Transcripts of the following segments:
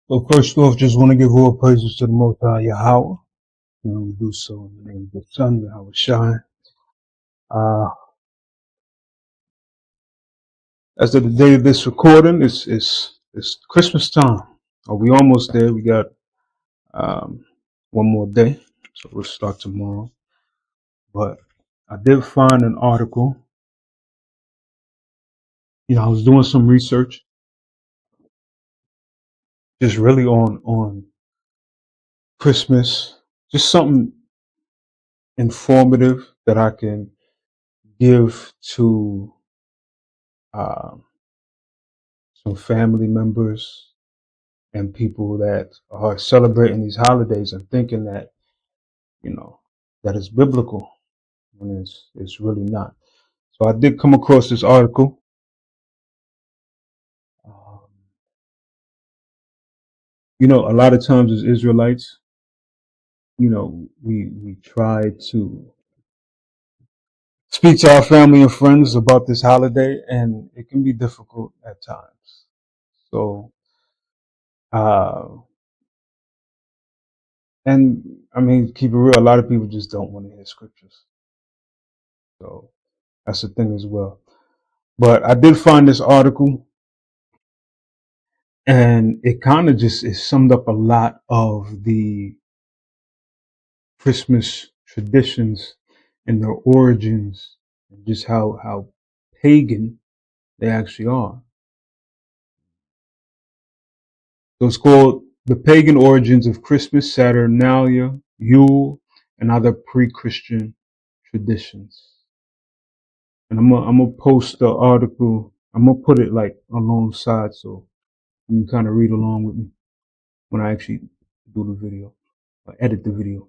So first off, just want to give all praises to the Most High Yahweh. We do so in the name of the Son, Yahweh Shai. As of the day of this recording, it's Christmas time. We almost there. We got one more day, so we'll start tomorrow. But I did find an article. I was doing some research, just really on Christmas, just something informative that I can give to some family members and people that are celebrating these holidays and thinking that, that it's biblical when it's really not. So I did come across this article. A lot of times as Israelites, we try to speak to our family and friends about this holiday, and it can be difficult at times. So, and I mean, keep it real, a lot of people just don't want to hear scriptures. So that's the thing as well. But I did find this article, and it kind of it summed up a lot of the Christmas traditions and their origins, and just how pagan they actually are. So it's called The Pagan Origins of Christmas, Saturnalia, Yule, and Other Pre-Christian Traditions. And I'm gonna post the article. I'm gonna put it like alongside so you can kind of read along with me when I actually do the video, or edit the video.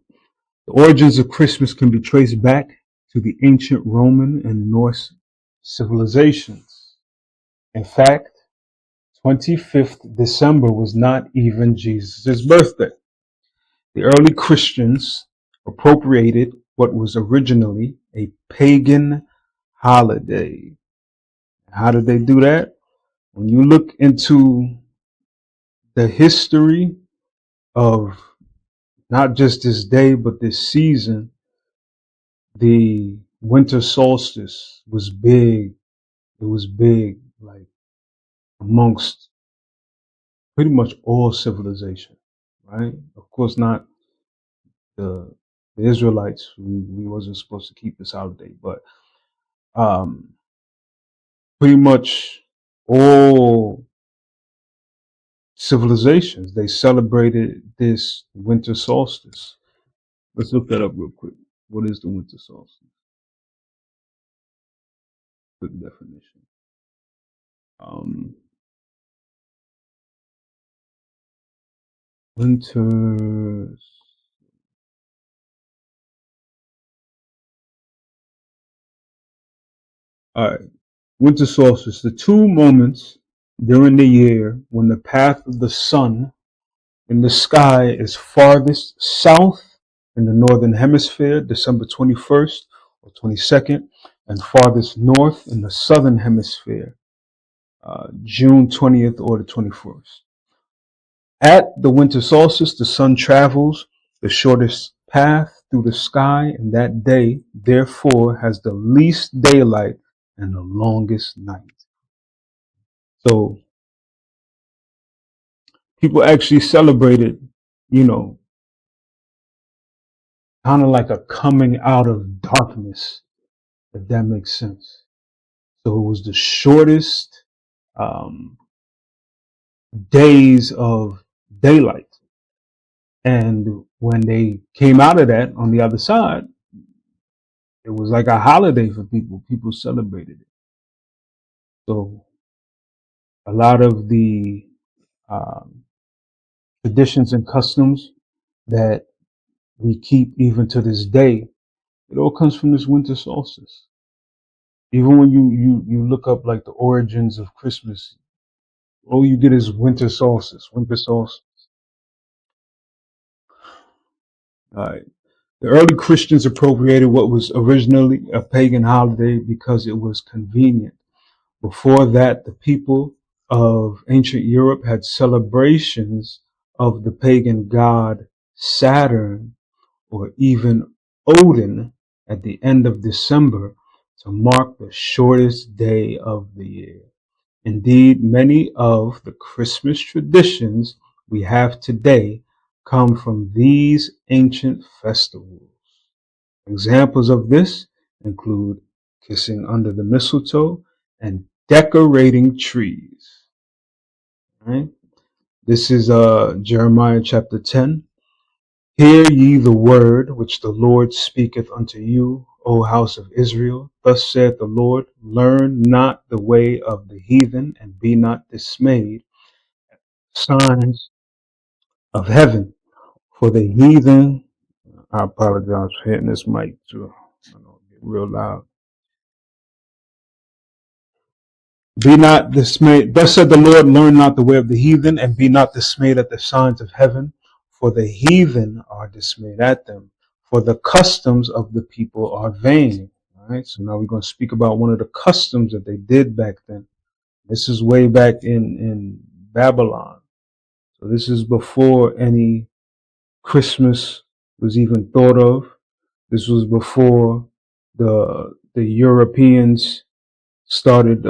The origins of Christmas can be traced back to the ancient Roman and Norse civilizations. In fact, 25th December was not even Jesus' birthday. The early Christians appropriated what was originally a pagan holiday. How did they do that? When you look into the history of not just this day, but this season, the winter solstice was big. It was big, like amongst pretty much all civilization, right? Of course, not the Israelites. We wasn't supposed to keep this holiday, but pretty much all civilizations, they celebrated this winter solstice. Let's look that up real quick. What is the winter solstice? Quick definition. Winters. All right. Winter solstice, the two moments during the year when the path of the sun in the sky is farthest south in the northern hemisphere, December 21st or 22nd, and farthest north in the southern hemisphere, June 20th or the 21st. At the winter solstice, the sun travels the shortest path through the sky, and that day, therefore, has the least daylight and the longest night. So people actually celebrated, kind of like a coming out of darkness, if that makes sense. So it was the shortest days of daylight. And when they came out of that on the other side, it was like a holiday for people. People celebrated it. So a lot of the traditions and customs that we keep even to this day, it all comes from this winter solstice. Even when you look up like the origins of Christmas, all you get is winter solstice, winter solstice. All right. The early Christians appropriated what was originally a pagan holiday because it was convenient. Before that, the people of ancient Europe had celebrations of the pagan god Saturn or even Odin at the end of December to mark the shortest day of the year. Indeed, many of the Christmas traditions we have today come from these ancient festivals. Examples of this include kissing under the mistletoe and decorating trees. Right? This is Jeremiah chapter 10. Hear ye the word which the Lord speaketh unto you, O house of Israel. Thus saith the Lord, learn not the way of the heathen, and be not dismayed, signs of heaven. For the heathen, I apologize for hitting this mic too. I know it get real loud. Be not dismayed. Thus said the Lord, learn not the way of the heathen, and be not dismayed at the signs of heaven. For the heathen are dismayed at them. For the customs of the people are vain. All right. So now we're going to speak about one of the customs that they did back then. This is way back in Babylon. So this is before any Christmas was even thought of. This was before the Europeans started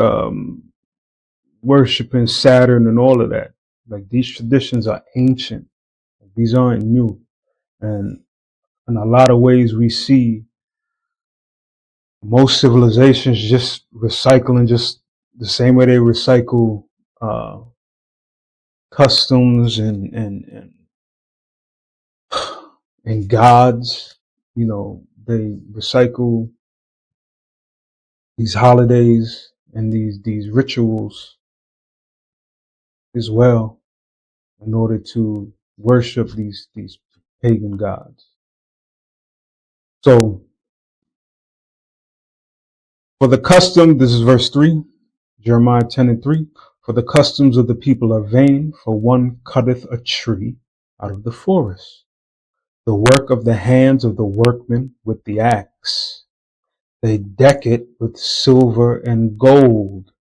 worshiping Saturn and all of that. Like, these traditions are ancient. These aren't new. And in a lot of ways we see most civilizations just recycling just the same way they recycle customs and gods. You know, they recycle these holidays and these rituals as well in order to worship these pagan gods. So for the custom, this is verse 3, Jeremiah 10:3. For the customs of the people are vain, for one cutteth a tree out of the forest, the work of the hands of the workmen with the axe. They deck it with silver and gold.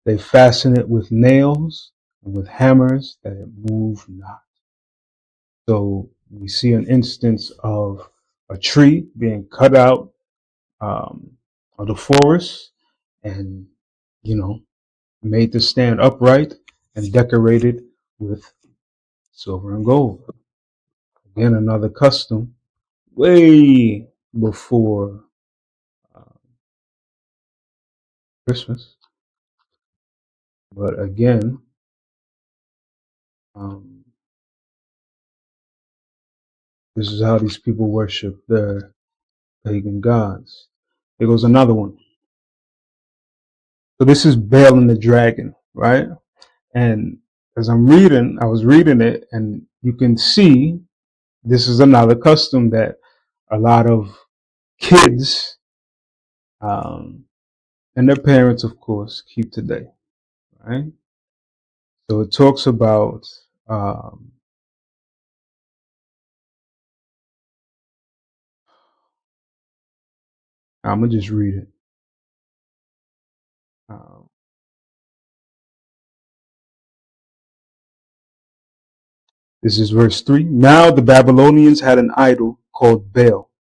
They fasten it with nails and with hammers that it move not. So we see an instance of a tree being cut out of the forest and, made to stand upright and decorated with silver and gold. Again, another custom way before Christmas. But again, this is how these people worship their pagan gods. Here goes another one. So this is Baal and the dragon, right? And as I was reading it, and you can see this is another custom that a lot of kids and their parents, of course, keep today, right? So it talks about I'm gonna just read it. This is verse 3. Now the Babylonians had an idol called Baal,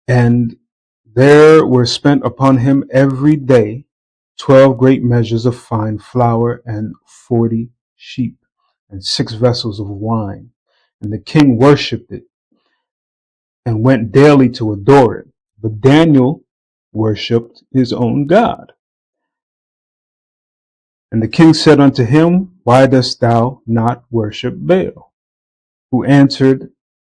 and there were spent upon him every day 12 great measures of fine flour and 40 sheep and 6 vessels of wine. And the king worshipped it and went daily to adore it. But Daniel worshipped his own God. And the king said unto him, why dost thou not worship Baal? Who answered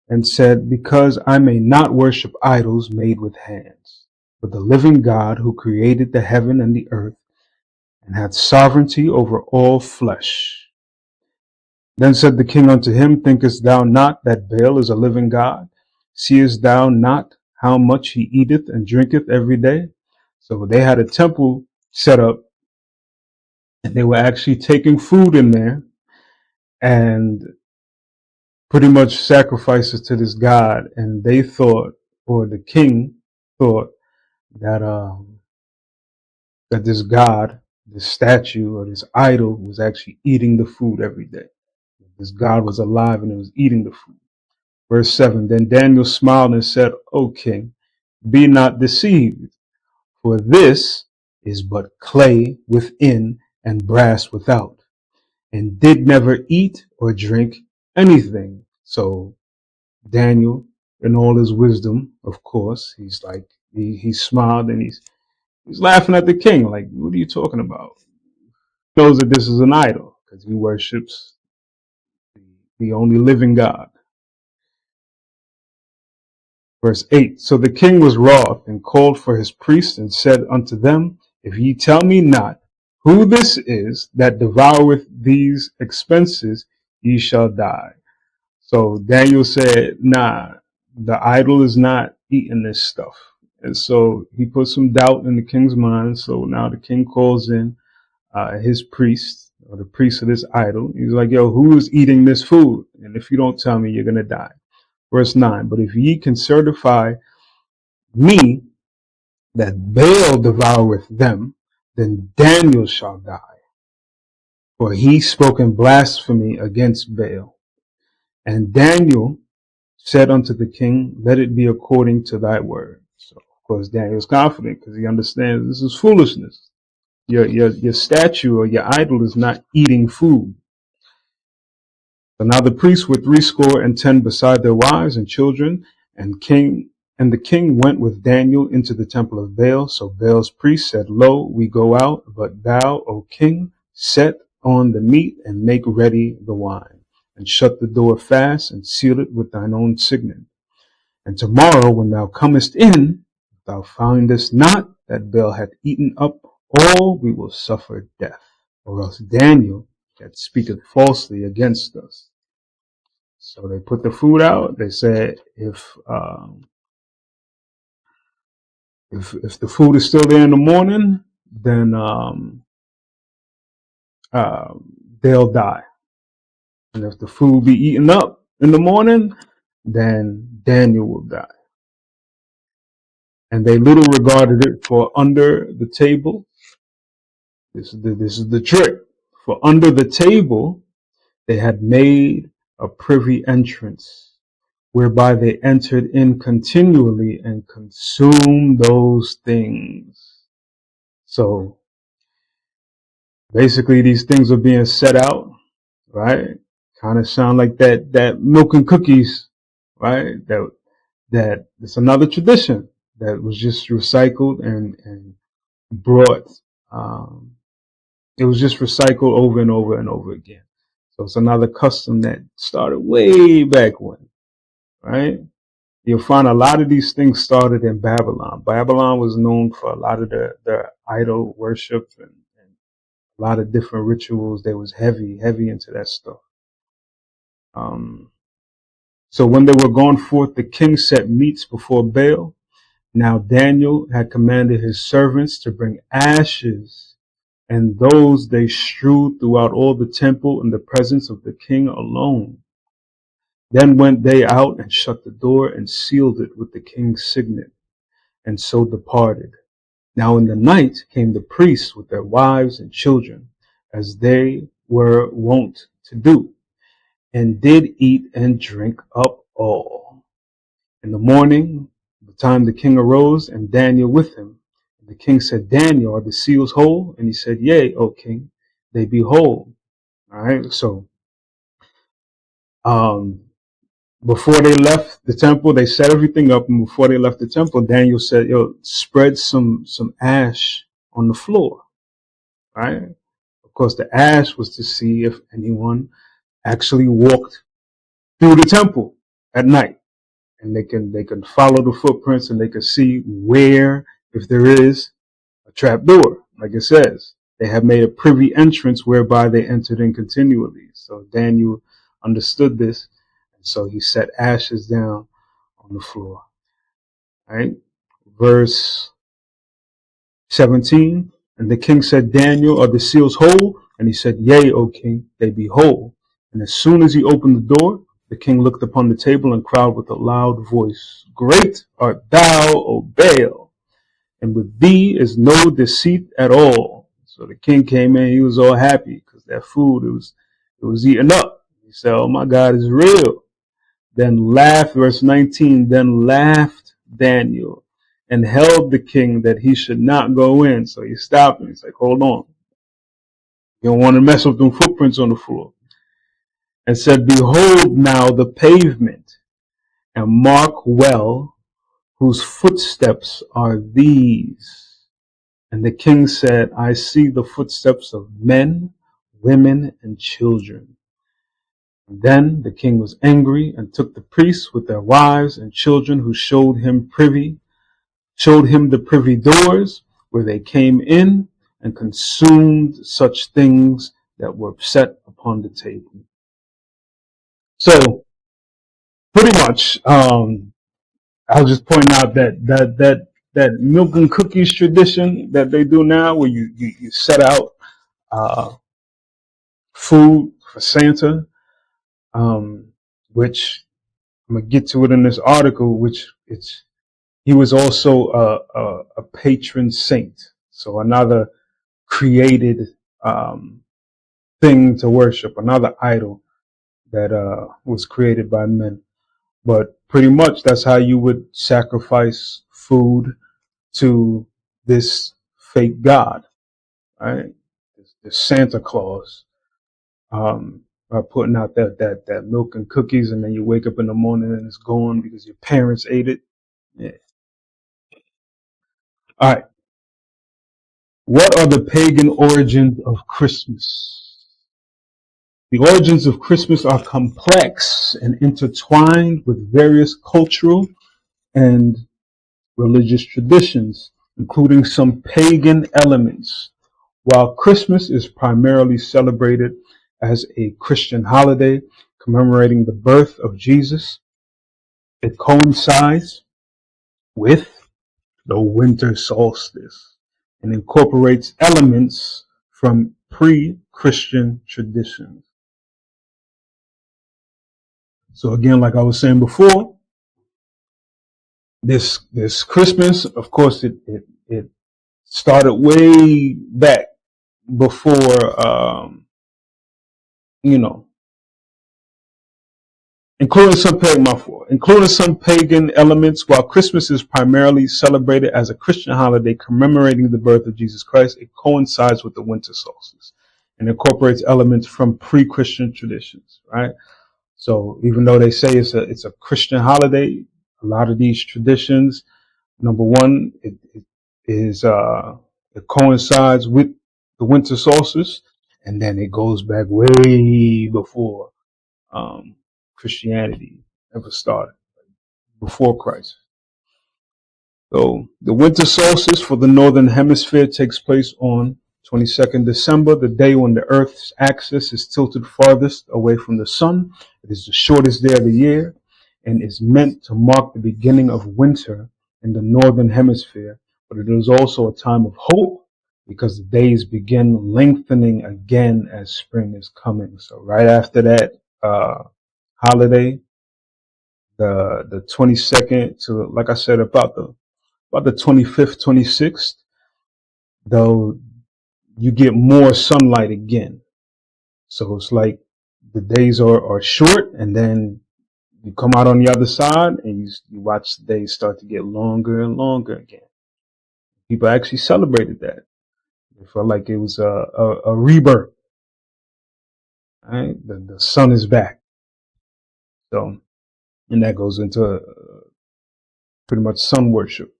and said, because I may not worship idols made with hands, but the living God who created the heaven and the earth and hath sovereignty over all flesh. Then said the king unto him, thinkest thou not that Baal is a living God? Seest thou not how much he eateth and drinketh every day? So they had a temple set up, and they were actually taking food in there and pretty much sacrifices to this god. And they thought, or the king thought, that that this god, this statue or this idol was actually eating the food every day. This God was alive and it was eating the food. Verse 7, then Daniel smiled and said, O king, be not deceived, for this is but clay within and brass without, and did never eat or drink anything. So Daniel, in all his wisdom, of course, he's like, he smiled and he's laughing at the king. Like, what are you talking about? He knows that this is an idol because he worships the only living God. Verse 8, so the king was wroth and called for his priests and said unto them, if ye tell me not who this is that devoureth these expenses, ye shall die. So Daniel said, nah, the idol is not eating this stuff. And so he put some doubt in the king's mind. So now the king calls in his priest, or the priest of this idol. He's like, yo, who is eating this food? And if you don't tell me, you're going to die. Verse 9, but if ye can certify me that Baal devoureth them, then Daniel shall die. For he spoke in blasphemy against Baal. And Daniel said unto the king, let it be according to thy word. So, of course, Daniel's confident because he understands this is foolishness. Your statue or your idol is not eating food. So now the priests were 70 beside their wives and children, and the king went with Daniel into the temple of Baal. So Baal's priests said, lo, we go out, but thou, O king, set on the meat and make ready the wine, and shut the door fast and seal it with thine own signet. And tomorrow when thou comest in, if thou findest not that Baal hath eaten up all, we will suffer death, or else Daniel that speaketh falsely against us. So they put the food out. They said, if the food is still there in the morning, then they'll die. And if the food be eaten up in the morning, then Daniel will die. And they little regarded it, for under the table, this is the trick. For under the table they had made a privy entrance, whereby they entered in continually and consumed those things. So basically these things are being set out, right? Kind of sound like that milk and cookies, right? That it's another tradition that was just recycled and brought, it was just recycled over and over and over again. So it's another custom that started way back when, right? You'll find a lot of these things started in Babylon. Babylon was known for a lot of their idol worship and a lot of different rituals. They was heavy into that stuff. So when they were gone forth, the king set meats before Baal. Now Daniel had commanded his servants to bring ashes, and those they strewed throughout all the temple in the presence of the king alone. Then went they out and shut the door and sealed it with the king's signet, and so departed. Now in the night came the priests with their wives and children, as they were wont to do, and did eat and drink up all. In the morning, the time the king arose, and Daniel with him. The king said, Daniel, are the seals whole? And he said, yea, O king, they be whole. All right. So, before they left the temple, they set everything up. And before they left the temple, Daniel said, yo, spread some ash on the floor. Right. Of course, the ash was to see if anyone actually walked through the temple at night. And they can follow the footprints and they can see where, if there is a trap door, like it says. They have made a privy entrance whereby they entered in continually. So Daniel understood this, and so he set ashes down on the floor. Right? Verse 17, and the king said, Daniel, are the seals whole? And he said, yea, O king, they be whole. And as soon as he opened the door, the king looked upon the table and cried with a loud voice, great art thou, O Baal, and with thee is no deceit at all. So the king came in, he was all happy because that food, it was eaten up. He said, oh, my God is real. Then laughed, verse 19, then laughed Daniel and held the king that he should not go in. So he stopped him. He's like, hold on. You don't want to mess with them footprints on the floor. And said, behold now the pavement, and mark well whose footsteps are these. And the king said, I see the footsteps of men, women, and children. And then the king was angry and took the priests with their wives and children who showed him the privy doors where they came in, and consumed such things that were set upon the table. So pretty much, I'll just point out that milk and cookies tradition that they do now, where you set out food for Santa, which I'm gonna get to it in this article, he was also a patron saint, so another created thing to worship, another idol that was created by men. But pretty much that's how you would sacrifice food to this fake god, right? This Santa Claus, by putting out that milk and cookies, and then you wake up in the morning and it's gone because your parents ate it. Yeah. All right. What are the pagan origins of Christmas? The origins of Christmas are complex and intertwined with various cultural and religious traditions, including some pagan elements. While Christmas is primarily celebrated as a Christian holiday commemorating the birth of Jesus, it coincides with the winter solstice and incorporates elements from pre-Christian traditions. So again, like I was saying before, this Christmas, of course, it started way back before, including some pagan elements. While Christmas is primarily celebrated as a Christian holiday commemorating the birth of Jesus Christ, it coincides with the winter solstice and incorporates elements from pre-Christian traditions, right? So even though they say it's a Christian holiday, a lot of these traditions, number one, it coincides with the winter solstice, and then it goes back way before Christianity ever started, before Christ. So the winter solstice for the northern hemisphere takes place on 22nd December, the day when the Earth's axis is tilted farthest away from the sun. It is the shortest day of the year and is meant to mark the beginning of winter in the northern hemisphere. But it is also a time of hope because the days begin lengthening again as spring is coming. So right after that holiday, the 22nd to, like I said, about the 25th, 26th, though, you get more sunlight again. So it's like the days are short, and then you come out on the other side and you watch the days start to get longer and longer again. People actually celebrated that. They felt like it was a rebirth. Right? The sun is back. So, and that goes into pretty much sun worship.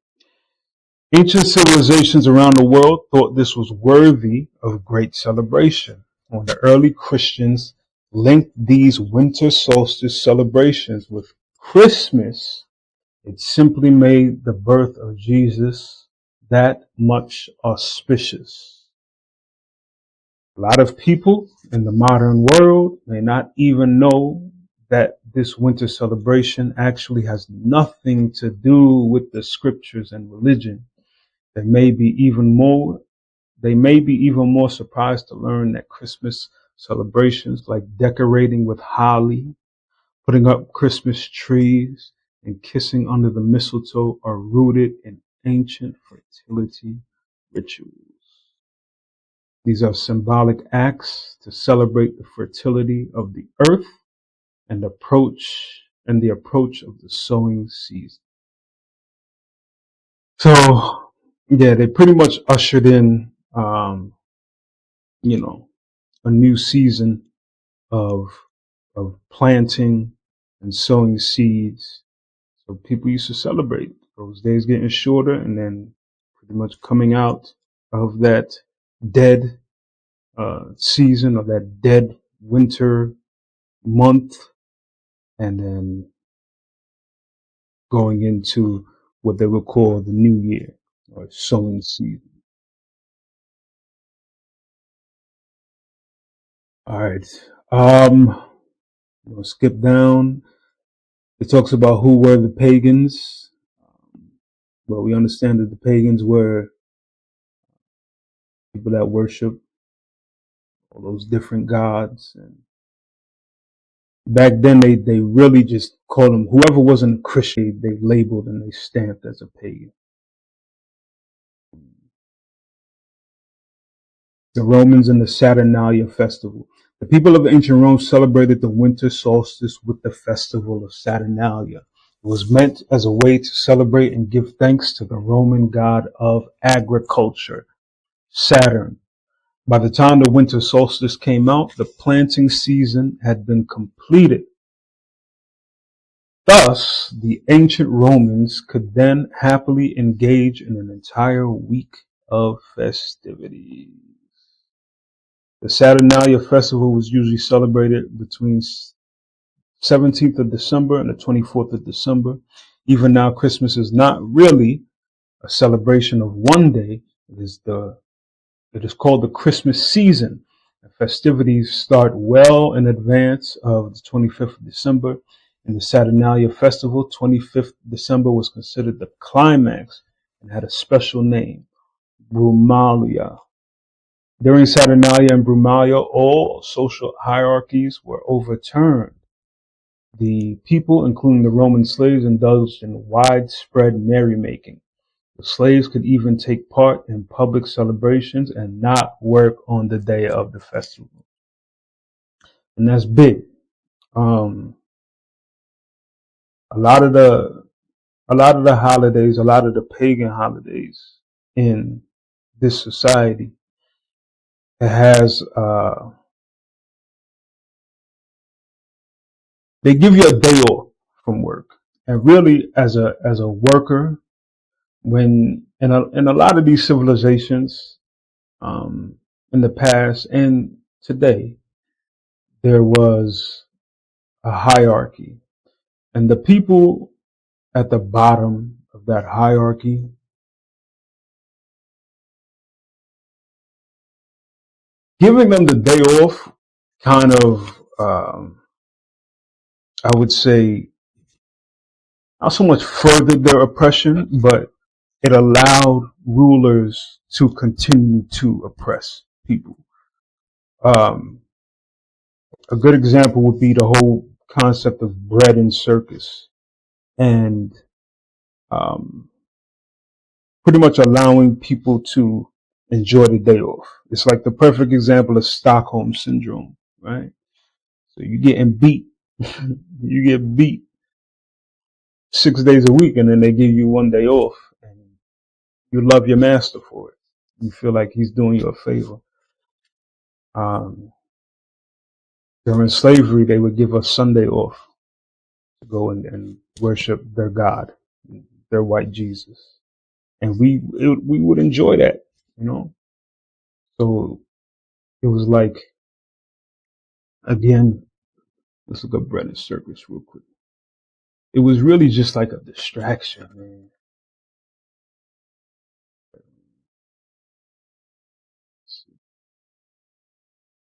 Ancient civilizations around the world thought this was worthy of great celebration. When the early Christians linked these winter solstice celebrations with Christmas, it simply made the birth of Jesus that much auspicious. A lot of people in the modern world may not even know that this winter celebration actually has nothing to do with the scriptures and religion. They may be even more surprised to learn that Christmas celebrations like decorating with holly, putting up Christmas trees, and kissing under the mistletoe are rooted in ancient fertility rituals. These are symbolic acts to celebrate the fertility of the earth and the approach of the sowing season. So yeah, they pretty much ushered in, a new season of planting and sowing seeds. So people used to celebrate those days getting shorter, and then pretty much coming out of that dead season, or that dead winter month, and then going into what they would call the new year, or sowing season. All right. We'll skip down. It talks about who were the pagans. Well, we understand that the pagans were people that worship all those different gods. And back then, they really just called them, whoever wasn't a Christian, they labeled and they stamped as a pagan. The Romans and the Saturnalia festival. The people of ancient Rome celebrated the winter solstice with the festival of Saturnalia. It was meant as a way to celebrate and give thanks to the Roman god of agriculture, Saturn. By the time the winter solstice came out, the planting season had been completed. Thus, the ancient Romans could then happily engage in an entire week of festivities. The Saturnalia festival was usually celebrated between 17th of December and the 24th of December. Even now, Christmas is not really a celebration of one day. It is called the Christmas season. The festivities start well in advance of the 25th of December. In the Saturnalia festival, 25th December was considered the climax and had a special name, Brumalia. During Saturnalia and Brumalia, all social hierarchies were overturned. The people, including the Roman slaves, indulged in widespread merrymaking. The slaves could even take part in public celebrations and not work on the day of the festival. And that's big. A lot of the holidays, a lot of the pagan holidays in this society, it has they give you a day off from work. And really, as a worker, when in a lot of these civilizations, in the past and today, there was a hierarchy, and the people at the bottom of that hierarchy, giving them the day off kind of, I would say, not so much furthered their oppression, but it allowed rulers to continue to oppress people. A good example would be the whole concept of bread and circus, and pretty much allowing people to enjoy the day off. It's like the perfect example of Stockholm syndrome, right? So you're getting beat. You get beat 6 days a week, and then they give you one day off, and you love your master for it. You feel like he's doing you a favor. During slavery, they would give us Sunday off to go and worship their God, their white Jesus, and we would enjoy that, you know. So it was like, again, let's look up bread and circus real quick. It was really just like a distraction, man.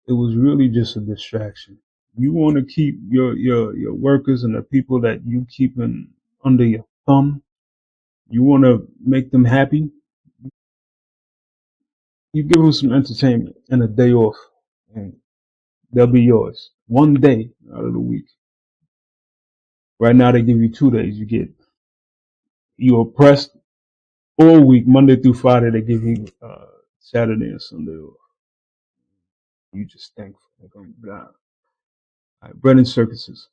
It was really just a distraction. You want to keep your workers and the people that you keeping under your thumb. You want to make them happy. You give them some entertainment and a day off, and they'll be yours. One day out of the week. Right now they give you 2 days. You oppressed all week, Monday through Friday. They give you Saturday and Sunday off. You just thankful. Like, oh God. All right, bread and circuses.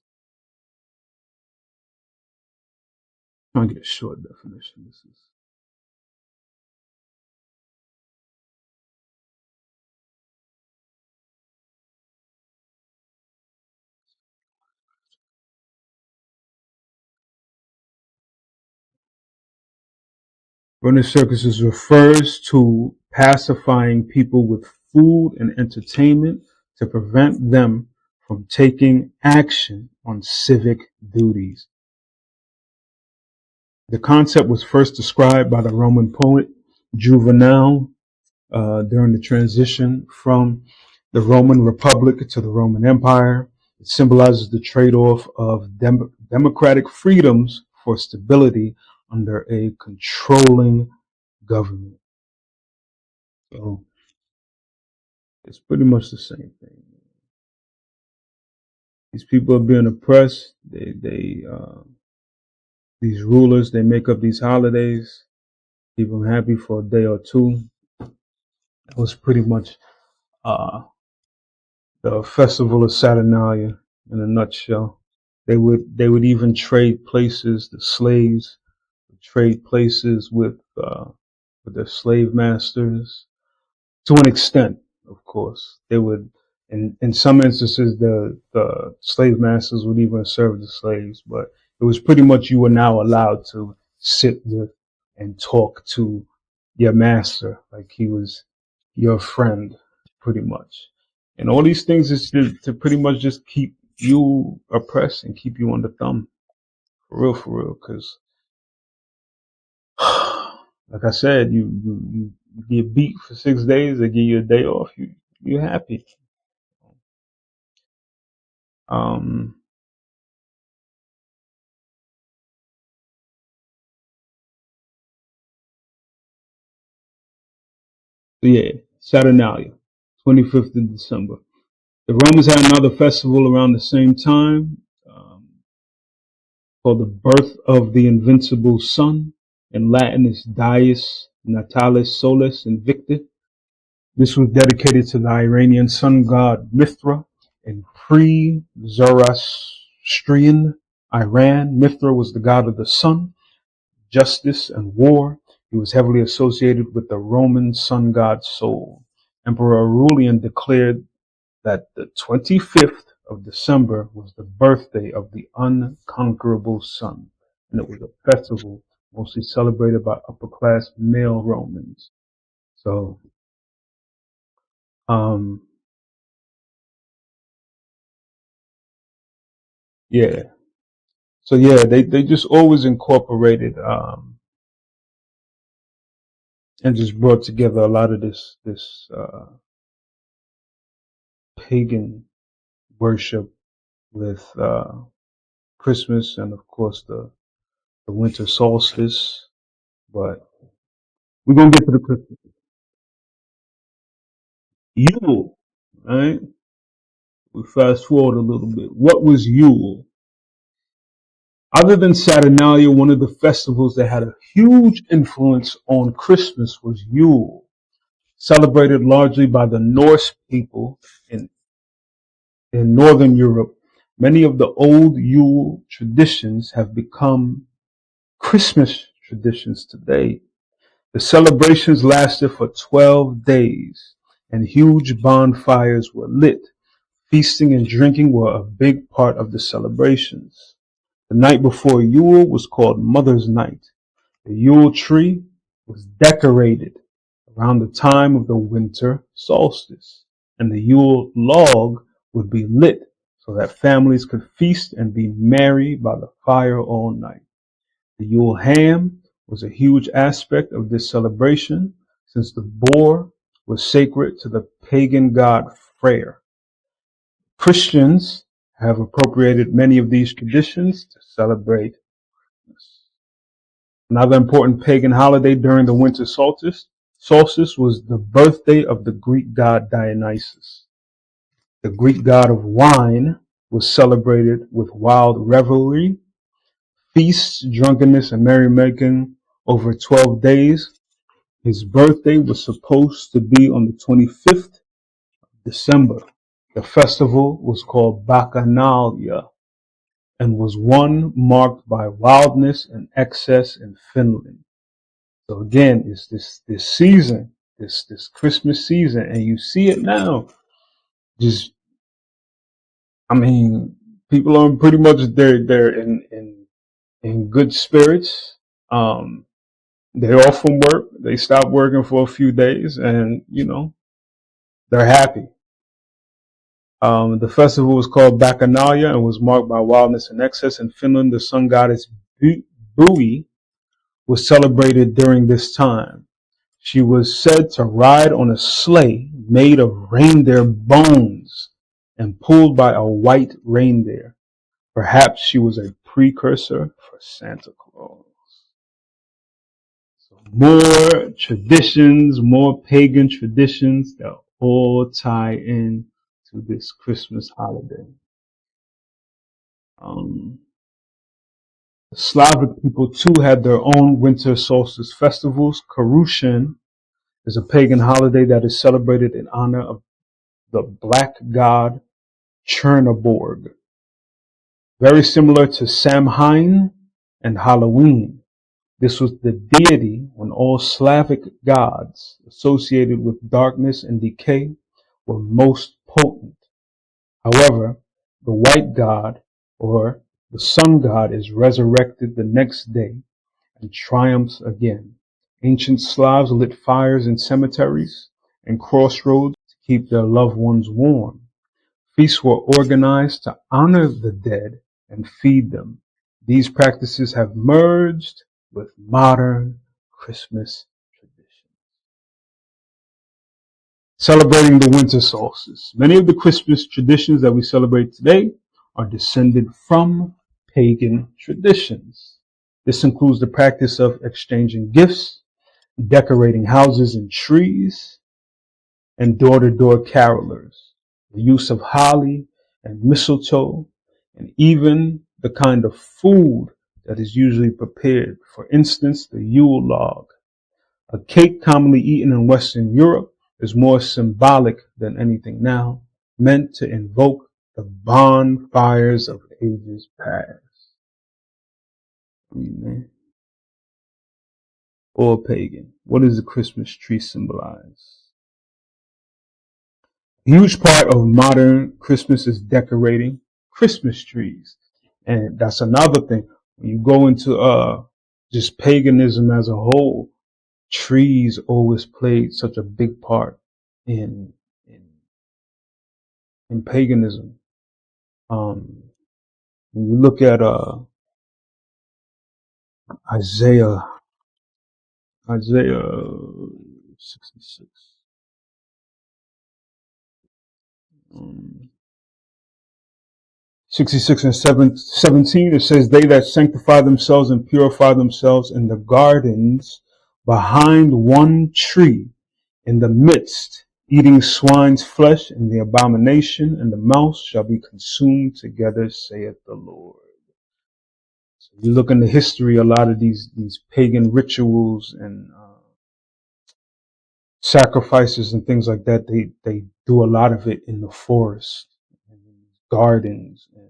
I'll get a short definition. This is running circuses refers to pacifying people with food and entertainment to prevent them from taking action on civic duties. The concept was first described by the Roman poet Juvenal during the transition from the Roman Republic to the Roman Empire. It symbolizes the trade-off of democratic freedoms for stability under a controlling government. So it's pretty much the same thing. These people are being oppressed. These rulers, they make up these holidays, keep them happy for a day or two. That was pretty much the festival of Saturnalia in a nutshell. They would even trade places. The slaves would trade places with their slave masters to an extent, of course. They would, in some instances, the slave masters would even serve the slaves, but it was pretty much you were now allowed to sit with and talk to your master like he was your friend, pretty much. And all these things is to pretty much just keep you oppressed and keep you on the thumb. For real, because like I said, you get beat for 6 days, they give you a day off, you're happy. So yeah, Saturnalia, 25th of December. The Romans had another festival around the same time, called the birth of the invincible sun. In Latin, it's Dies Natalis Solis Invicta. This was dedicated to the Iranian sun god Mithra. In pre-Zoroastrian Iran, Mithra was the god of the sun, justice, and war. He was heavily associated with the Roman sun god Sol. Emperor Aurelian declared that the 25th of December was the birthday of the unconquerable sun, and it was a festival mostly celebrated by upper-class male Romans. So, yeah. So yeah, they just always incorporated and just brought together a lot of this pagan worship with Christmas and of course the winter solstice. But we're gonna get to the Christmas. Yule, right? We fast forward a little bit. What was Yule? Other than Saturnalia, one of the festivals that had a huge influence on Christmas was Yule, celebrated largely by the Norse people in Northern Europe. Many of the old Yule traditions have become Christmas traditions today. The celebrations lasted for 12 days, and huge bonfires were lit. Feasting and drinking were a big part of the celebrations. The night before Yule was called Mother's Night. The Yule tree was decorated around the time of the winter solstice, and the Yule log would be lit so that families could feast and be merry by the fire all night. The Yule ham was a huge aspect of this celebration, since the boar was sacred to the pagan god Freyr. Christians have appropriated many of these traditions to celebrate Christmas. Another important pagan holiday during the winter solstice was the birthday of the Greek god Dionysus. The Greek god of wine was celebrated with wild revelry, feasts, drunkenness, and merrymaking over 12 days. His birthday was supposed to be on the 25th of December. The festival was called Bacchanalia, and was one marked by wildness and excess in Finland. So again, it's this season, this Christmas season, and you see it now. Just, I mean, people are pretty much they're in good spirits. They're off from work. They stop working for a few days, and they're happy. The festival was called Bacchanalia and was marked by wildness and excess. In Finland, the sun goddess Bui was celebrated during this time. She was said to ride on a sleigh made of reindeer bones and pulled by a white reindeer. Perhaps she was a precursor for Santa Claus. So more traditions, more pagan traditions that all tie in to this Christmas holiday. The Slavic people too had their own winter solstice festivals. Karushin is a pagan holiday that is celebrated in honor of the black god Chernoborg. Very similar to Samhain and Halloween. This was the deity when all Slavic gods associated with darkness and decay were most potent. However, the white god, or the sun god, is resurrected the next day and triumphs again. Ancient Slavs lit fires in cemeteries and crossroads to keep their loved ones warm. Feasts were organized to honor the dead and feed them. These practices have merged with modern Christmas traditions. Celebrating the winter solstice. Many of the Christmas traditions that we celebrate today are descended from pagan traditions. This includes the practice of exchanging gifts, decorating houses and trees, and door-to-door carolers, the use of holly and mistletoe, and even the kind of food that is usually prepared. For instance, the Yule log. A cake commonly eaten in Western Europe is more symbolic than anything now, meant to invoke the bonfires of ages past. Amen. Or pagan. What does the Christmas tree symbolize? A huge part of modern Christmas is decorating Christmas trees. And that's another thing. When you go into just paganism as a whole, trees always played such a big part in paganism. When you look at Isaiah 66. 66 and 17, it says, they that sanctify themselves and purify themselves in the gardens behind one tree in the midst, eating swine's flesh and the abomination and the mouse shall be consumed together, saith the Lord. So you look into history, a lot of these pagan rituals and sacrifices and things like that, they do a lot of it in the forest, and gardens, and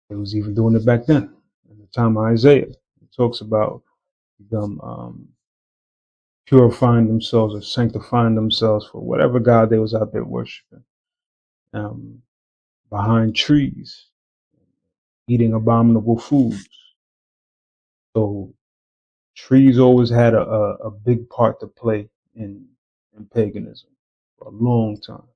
they was even doing it back then. In the time of Isaiah, it talks about them purifying themselves or sanctifying themselves for whatever god they was out there worshiping, behind trees, eating abominable foods. So trees always had a big part to play in paganism for a long time.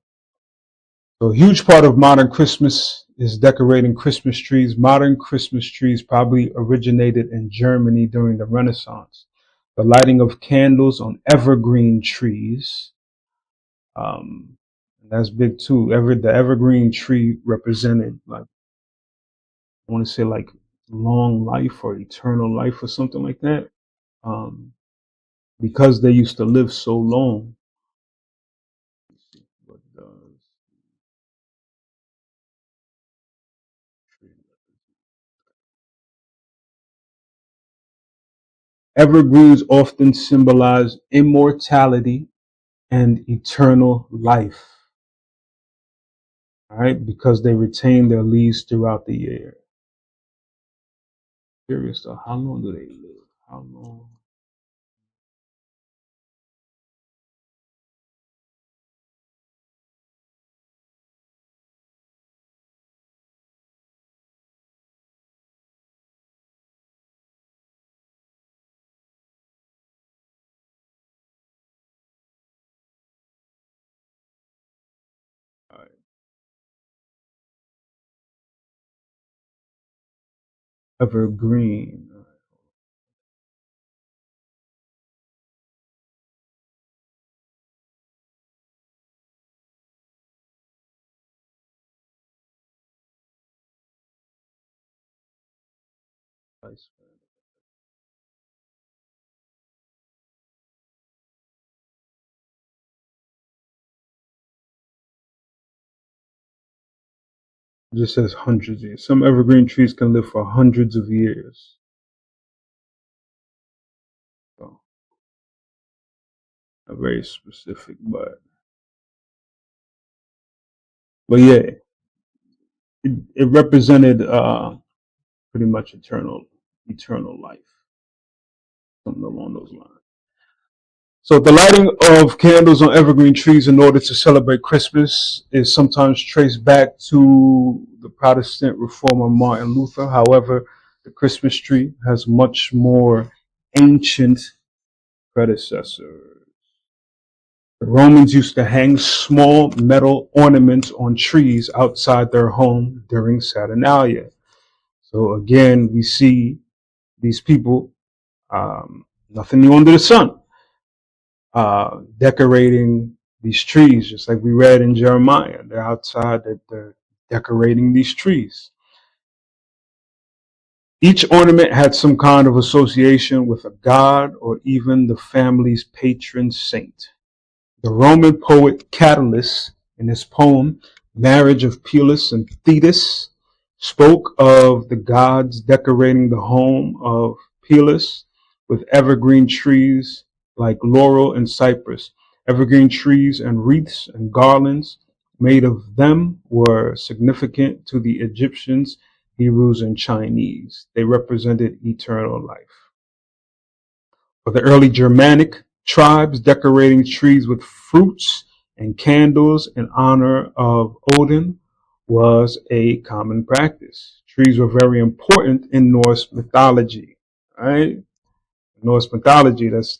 So a huge part of modern Christmas is decorating Christmas trees. Modern Christmas trees probably originated in Germany during the Renaissance. The lighting of candles on evergreen trees, that's big too. The evergreen tree represented, like, I want to say, like long life or eternal life or something like that. Because they used to live so long. Evergreens often symbolize immortality and eternal life. all right, because they retain their leaves throughout the year. Curious though, how long do they live? How long? All right. Evergreen. It just says hundreds of years. Some evergreen trees can live for hundreds of years. So, not very specific, but yeah, it represented pretty much eternal life, something along those lines. So the lighting of candles on evergreen trees in order to celebrate Christmas is sometimes traced back to the Protestant reformer Martin Luther. However, the Christmas tree has much more ancient predecessors. The Romans used to hang small metal ornaments on trees outside their home during Saturnalia. So again, we see these people, nothing new under the sun, decorating these trees, just like we read in Jeremiah. They're outside, they're decorating these trees. Each ornament had some kind of association with a god or even the family's patron saint. The Roman poet Catullus, in his poem Marriage of Pylus and Thetis, spoke of the gods decorating the home of Pylus with evergreen trees like laurel and cypress. Evergreen trees and wreaths and garlands made of them were significant to the Egyptians, Hebrews, and Chinese. They represented eternal life. For the early Germanic tribes, decorating trees with fruits and candles in honor of Odin was a common practice. Trees were very important in Norse mythology, right? Norse mythology, that's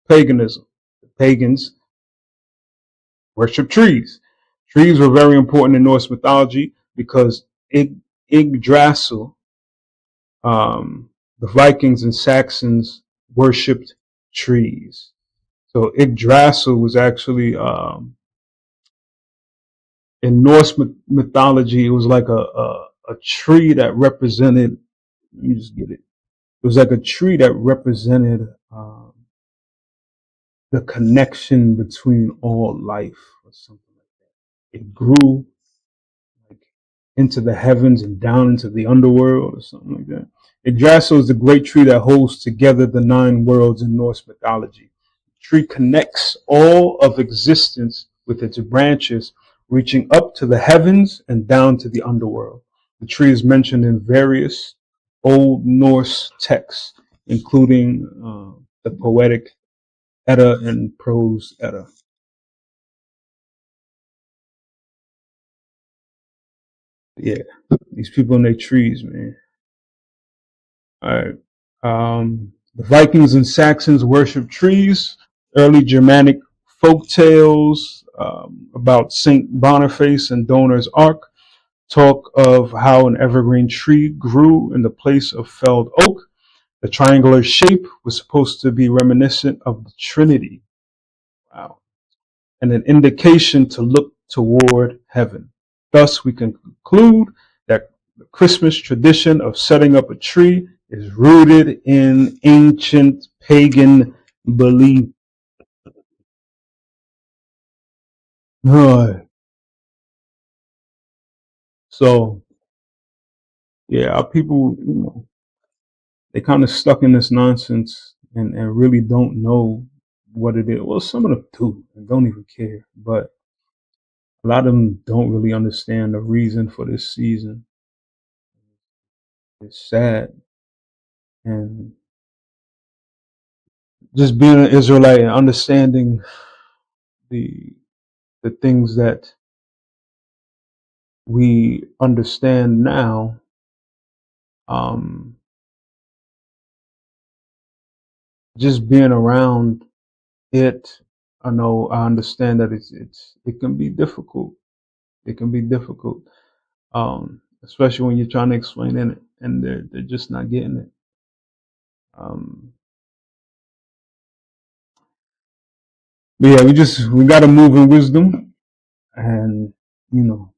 paganism. The pagans worship trees. Trees were very important in Norse mythology because Yggdrasil, the Vikings and Saxons worshipped trees. So Yggdrasil was actually in Norse mythology. It was like a tree that represented. You just get it. It was like a tree that represented the connection between all life, or something like that. It grew like into the heavens and down into the underworld, or something like that. Yggdrasil is the great tree that holds together the 9 worlds in Norse mythology. The tree connects all of existence with its branches, reaching up to the heavens and down to the underworld. The tree is mentioned in various Old Norse texts, including the Poetic Edda and Prose Edda. Yeah, these people in their trees, man. All right. The Vikings and Saxons worship trees. Early Germanic folk tales about Saint Boniface and Donor's Ark talk of how an evergreen tree grew in the place of felled oak. The triangular shape was supposed to be reminiscent of the Trinity. Wow. And an indication to look toward heaven. Thus, we can conclude that the Christmas tradition of setting up a tree is rooted in ancient pagan belief. Right. So, yeah, our people, they kind of stuck in this nonsense and really don't know what it is. Well, some of them do and don't even care. But A lot of them don't really understand the reason for this season. It's sad. And just being an Israelite and understanding the things that we understand now, just being around it, I understand that it can be difficult. It can be difficult, especially when you're trying to explain it and they're just not getting it. But yeah, we got to move in wisdom, and I'm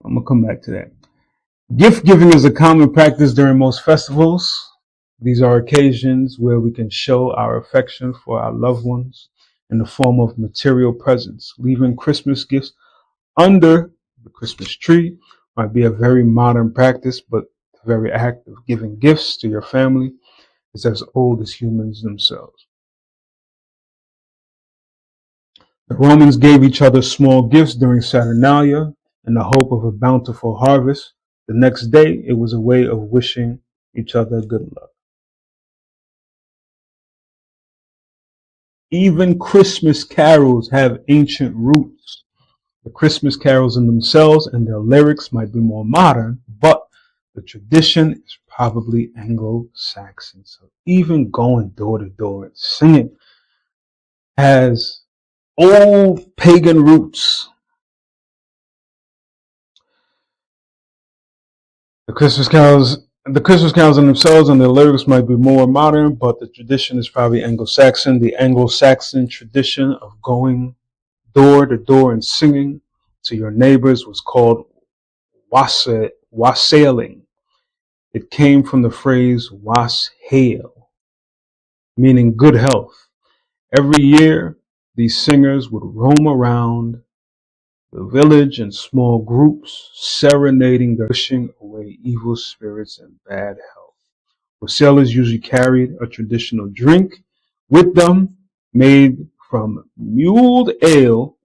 gonna come back to that. Gift giving is a common practice during most festivals. These are occasions where we can show our affection for our loved ones in the form of material presents. Leaving Christmas gifts under the Christmas tree might be a very modern practice, but the very act of giving gifts to your family is as old as humans themselves. The Romans gave each other small gifts during Saturnalia in the hope of a bountiful harvest. The next day, it was a way of wishing each other good luck. Even Christmas carols have ancient roots. The Christmas carols in themselves and their lyrics might be more modern, but the tradition is probably Anglo-Saxon. So even going door to door and singing has old pagan roots. The Christmas carols in themselves and their lyrics might be more modern, but the tradition is probably Anglo-Saxon. The Anglo-Saxon tradition of going door to door and singing to your neighbors was called wassailing. It came from the phrase wassail, meaning good health. Every year, these singers would roam around the village in small groups, serenading, wishing away evil spirits and bad health. Wassailers usually carried a traditional drink with them made from mulled ale,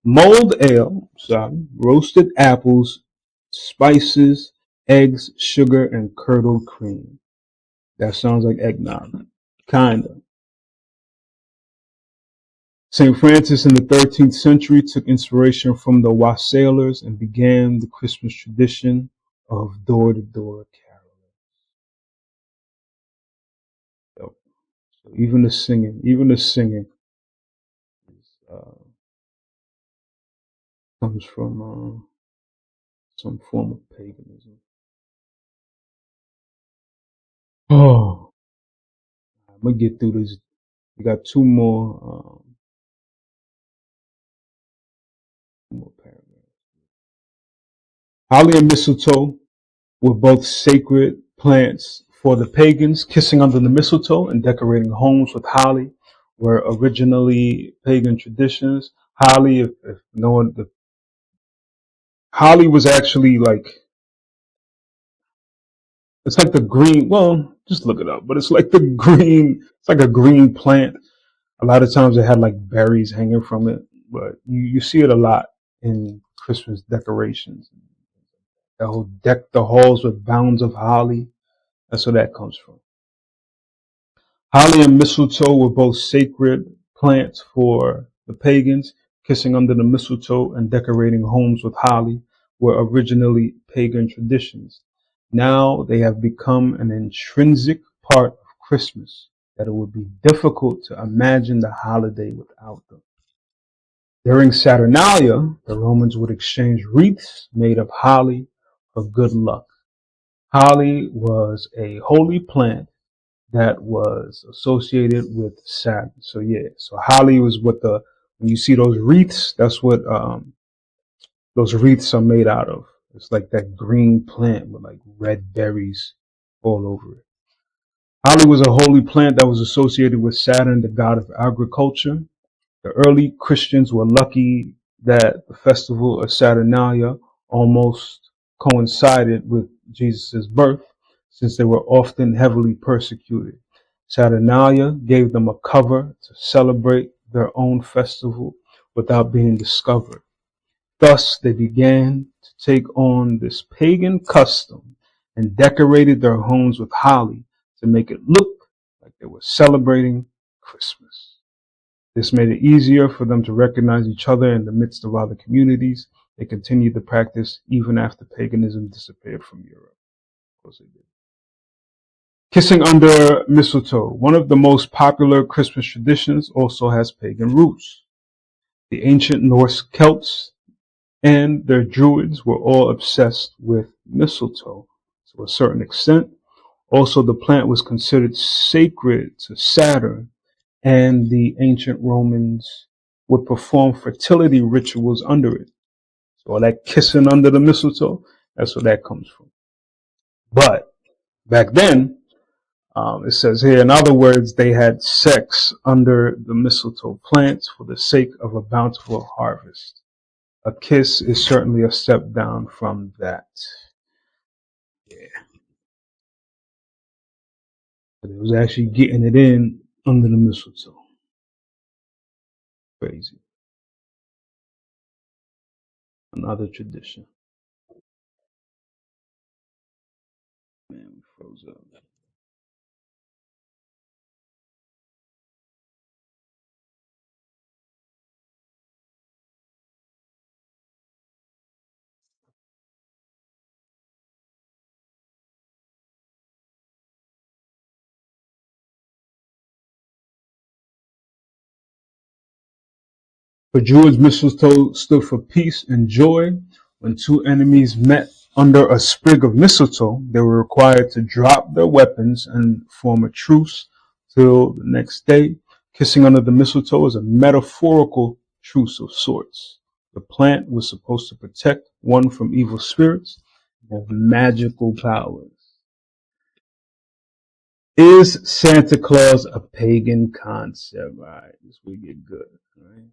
roasted apples, spices, eggs, sugar, and curdled cream. That sounds like eggnog. Kinda. St. Francis in the 13th century took inspiration from the wassailers and began the Christmas tradition of door-to-door caroling. So even the singing comes from some form of paganism. Oh, I'm gonna get through this. We got two more paragraphs. Holly and mistletoe were both sacred plants for the pagans. Kissing under the mistletoe and decorating homes with holly were originally pagan traditions. Holly, if no one, holly was actually it's like the green. Well, just look it up. But it's like it's like a green plant. A lot of times it had like berries hanging from it, but you see it a lot in Christmas decorations. That whole deck the halls with bounds of holly. That's where that comes from. Holly and mistletoe were both sacred plants for the pagans. Kissing under the mistletoe and decorating homes with holly were originally pagan traditions. Now they have become an intrinsic part of Christmas that it would be difficult to imagine the holiday without them. During Saturnalia, the Romans would exchange wreaths made of holly for good luck. Holly was a holy plant that was associated with Saturn. So holly was when you see those wreaths, that's what those wreaths are made out of. It's like that green plant with like red berries all over it. Holly was a holy plant that was associated with Saturn, the god of agriculture. The early Christians were lucky that the festival of Saturnalia almost coincided with Jesus' birth, since they were often heavily persecuted. Saturnalia gave them a cover to celebrate their own festival without being discovered. Thus, they began to take on this pagan custom and decorated their homes with holly to make it look like they were celebrating Christmas. This made it easier for them to recognize each other in the midst of other communities. They continued the practice even after paganism disappeared from Europe. Of course they did. Kissing under mistletoe, one of the most popular Christmas traditions, also has pagan roots. The ancient Norse Celts and their Druids were all obsessed with mistletoe to a certain extent. Also, the plant was considered sacred to Saturn, and the ancient Romans would perform fertility rituals under it. So all that kissing under the mistletoe, that's where that comes from. But back then, it says here, in other words, they had sex under the mistletoe plants for the sake of a bountiful harvest. A kiss is certainly a step down from that. Yeah. But it was actually getting it in under the mistletoe. Crazy. Another tradition. Man, we froze up. For Druids, mistletoe stood for peace and joy. When two enemies met under a sprig of mistletoe, they were required to drop their weapons and form a truce till the next day. Kissing under the mistletoe is a metaphorical truce of sorts. The plant was supposed to protect one from evil spirits and have magical powers. Is Santa Claus a pagan concept? All right, this will get good. All right.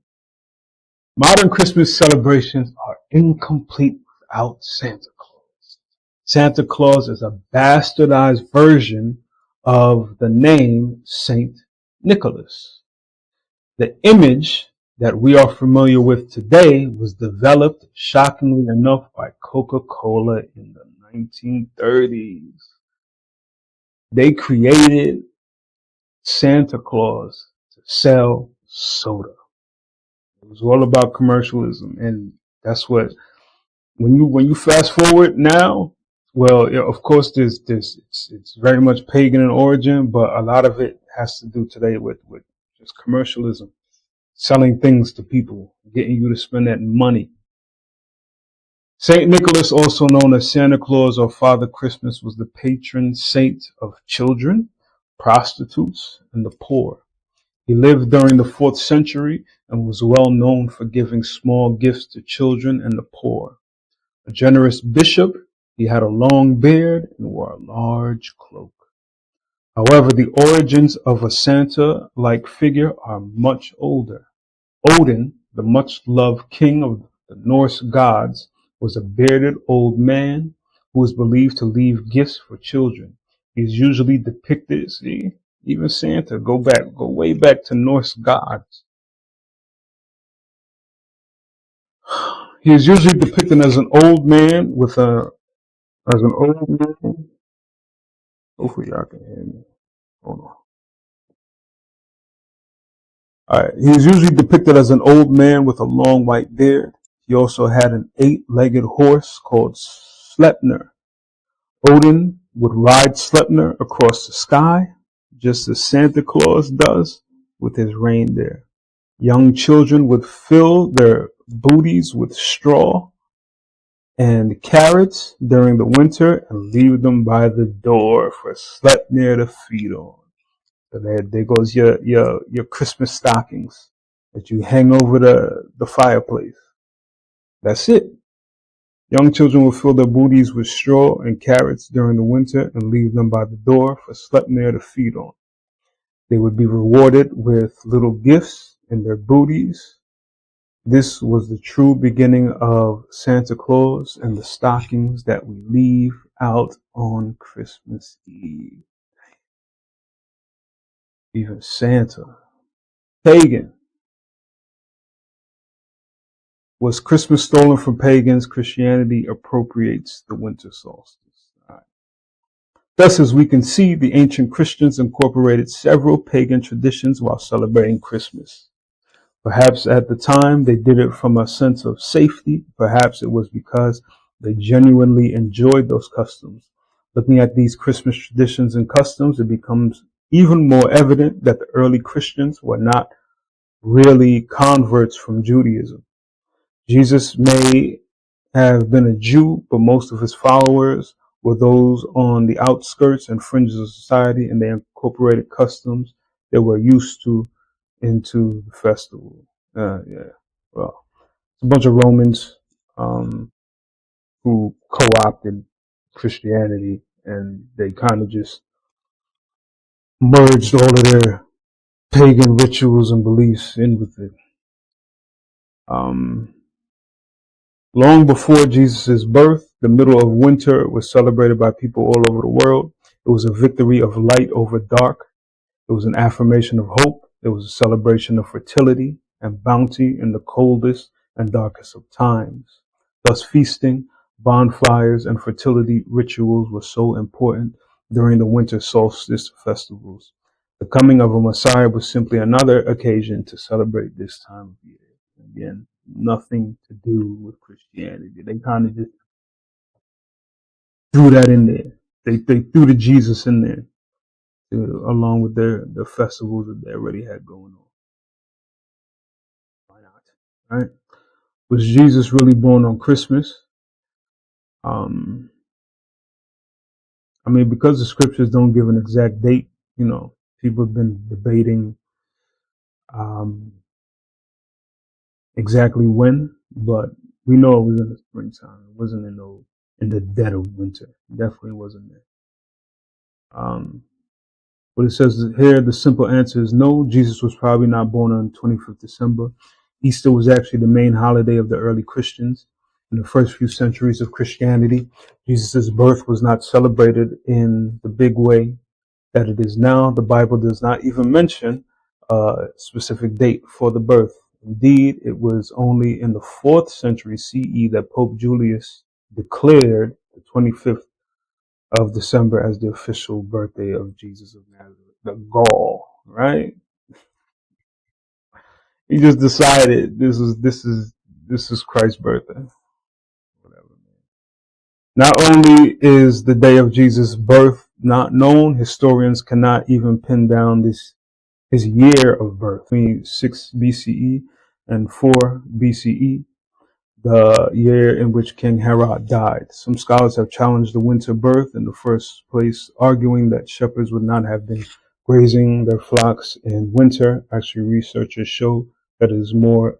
Modern Christmas celebrations are incomplete without Santa Claus. Santa Claus is a bastardized version of the name Saint Nicholas. The image that we are familiar with today was developed, shockingly enough, by Coca-Cola in the 1930s. They created Santa Claus to sell soda. It was all about commercialism, and that's what when you fast forward now. Well, yeah, of course, it's very much pagan in origin, but a lot of it has to do today with just commercialism, selling things to people, getting you to spend that money. Saint Nicholas, also known as Santa Claus or Father Christmas, was the patron saint of children, prostitutes, and the poor. He lived during the 4th century and was well known for giving small gifts to children and the poor. A generous bishop, he had a long beard and wore a large cloak. However, the origins of a Santa-like figure are much older. Odin, the much-loved king of the Norse gods, was a bearded old man who was believed to leave gifts for children. He is usually depicted, see, even Santa, go way back to Norse gods. He is usually depicted as an old man Hopefully y'all can hear me. Hold on. Alright, he is usually depicted as an old man with a long white beard. He also had an 8-legged horse called Sleipnir. Odin would ride Sleipnir across the sky, just as Santa Claus does with his reindeer. Young children would fill their booties with straw and carrots during the winter and leave them by the door for Sleipnir to feed on. So there goes your Christmas stockings that you hang over the fireplace. That's it. Young children will fill their booties with straw and carrots during the winter and leave them by the door for Sleipnir to feed on. They would be rewarded with little gifts in their booties. This was the true beginning of Santa Claus and the stockings that we leave out on Christmas Eve. Even Santa. Pagan. Was Christmas stolen from pagans? Christianity appropriates the winter solstice. All right. Thus, as we can see, the ancient Christians incorporated several pagan traditions while celebrating Christmas. Perhaps at the time they did it from a sense of safety. Perhaps it was because they genuinely enjoyed those customs. Looking at these Christmas traditions and customs, it becomes even more evident that the early Christians were not really converts from Judaism. Jesus may have been a Jew, but most of his followers were those on the outskirts and fringes of society, and they incorporated customs they were used to into the festival. Yeah, well, it's a bunch of Romans um, who co-opted Christianity, and they kind of just merged all of their pagan rituals and beliefs in with it. Um, Long before Jesus' birth, the middle of winter was celebrated by people all over the world. It was a victory of light over dark. It was an affirmation of hope. It was a celebration of fertility and bounty in the coldest and darkest of times. Thus, feasting, bonfires, and fertility rituals were so important during the winter solstice festivals. The coming of a Messiah was simply another occasion to celebrate this time of year. Again, nothing to do with Christianity. They kind of just threw that in there. They threw the Jesus in there along with their festivals that they already had going on. Why not? Right? Was Jesus really born on Christmas? Um, I mean, because the scriptures don't give an exact date, people have been debating um, exactly when, but we know it was in the springtime. It wasn't in the dead of winter. It definitely wasn't there. But it says here the simple answer is no. Jesus was probably not born on 25th December. Easter was actually the main holiday of the early Christians. In the first few centuries of Christianity, Jesus' birth was not celebrated in the big way that it is now. The Bible does not even mention a specific date for the birth. Indeed, it was only in the 4th century CE that Pope Julius declared the 25th of December as the official birthday of Jesus of Nazareth, the Gaul, right? He just decided this is Christ's birthday. Whatever. Not only is the day of Jesus' birth not known, historians cannot even pin down his year of birth. Between 6 BCE and 4 BCE, the year in which King Herod died. Some scholars have challenged the winter birth in the first place, arguing that shepherds would not have been grazing their flocks in winter. Actually, researchers show that it is more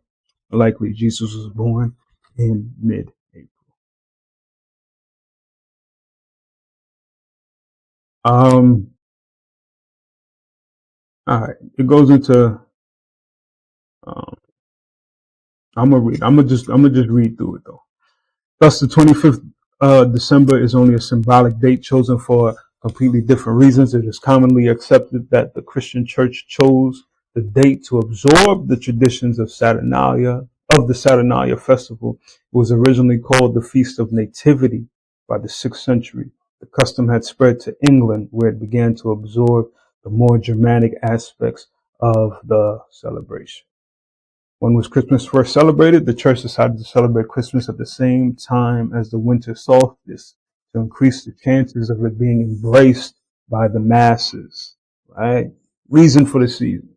likely Jesus was born in mid-April. All right, it goes into. Um, I'm gonna read. I'm gonna just read through it though. Thus, the 25th December is only a symbolic date chosen for completely different reasons. It is commonly accepted that the Christian church chose the date to absorb the traditions of the Saturnalia festival. It was originally called the Feast of Nativity by the 6th century. The custom had spread to England, where it began to absorb the more Germanic aspects of the celebration. When was Christmas first celebrated? The church decided to celebrate Christmas at the same time as the winter solstice to increase the chances of it being embraced by the masses, right? Reason for the season.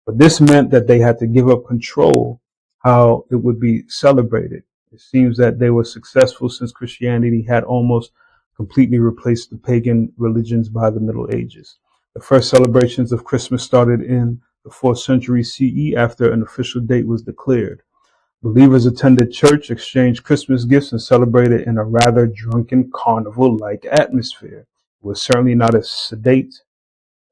But this meant that they had to give up control how it would be celebrated. It seems that they were successful since Christianity had almost completely replaced the pagan religions by the Middle Ages. The first celebrations of Christmas started in the 4th century CE after an official date was declared. Believers attended church, exchanged Christmas gifts, and celebrated in a rather drunken carnival-like atmosphere. It was certainly not a sedate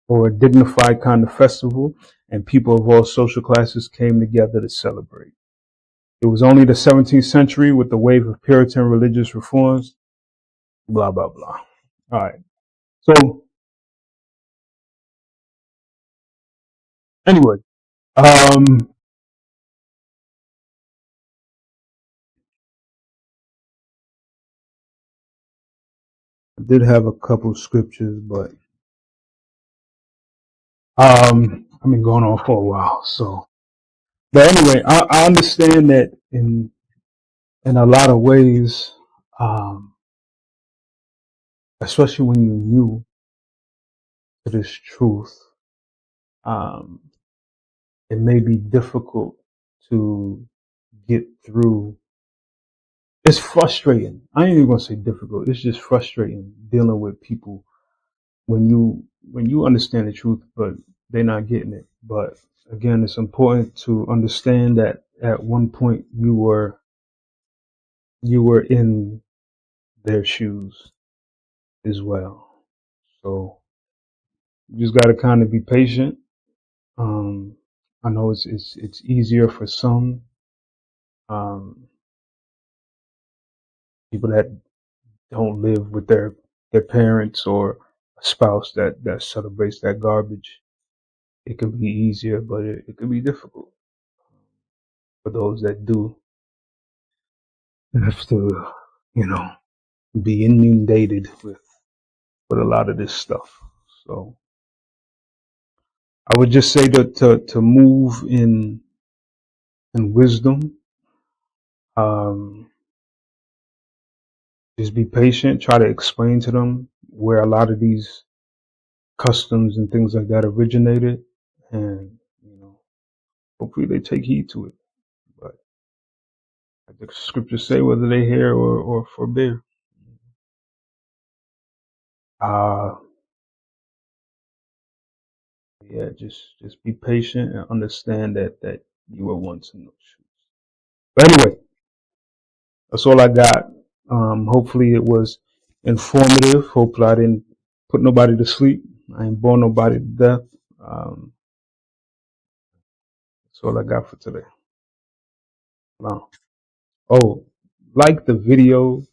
or a dignified kind of festival, and people of all social classes came together to celebrate. It was only the 17th century with the wave of Puritan religious reforms, blah, blah, blah. All right. So, anyway, um, I did have a couple scriptures, but I've been going on for a while. So, but anyway, I understand that in a lot of ways, um, especially when you're new to this truth, um, it may be difficult to get through. It's frustrating. I ain't even gonna say difficult. It's just frustrating dealing with people when you understand the truth, but they're not getting it. But again, it's important to understand that at one point you were in their shoes as well. So you just got to kind of be patient. Um, I know it's easier for some people that don't live with their parents or a spouse that celebrates that garbage. It can be easier, but it can be difficult for those that do have to, you know, be inundated with a lot of this stuff. So I would just say that to move in wisdom, um, just be patient, try to explain to them where a lot of these customs and things like that originated, and hopefully they take heed to it. But like the scriptures say, whether they hear or forbear. Uh yeah, just be patient and understand that you were once in those shoes. But anyway, that's all I got. Hopefully it was informative. Hopefully I didn't put nobody to sleep. I ain't bore nobody to death. Um, that's all I got for today. Wow. Oh, like the video,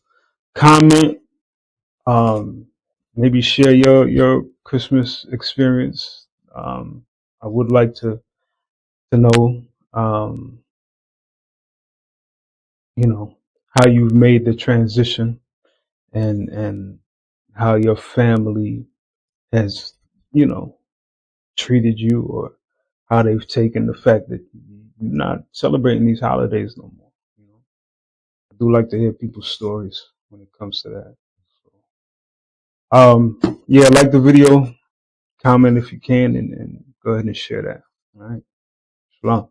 comment, maybe share your Christmas experience. I would like to know, um, how you've made the transition and how your family has, treated you, or how they've taken the fact that you're not celebrating these holidays no more. I do like to hear people's stories when it comes to that. Yeah, like the video, comment if you can, and go ahead and share that. All right. Shalom.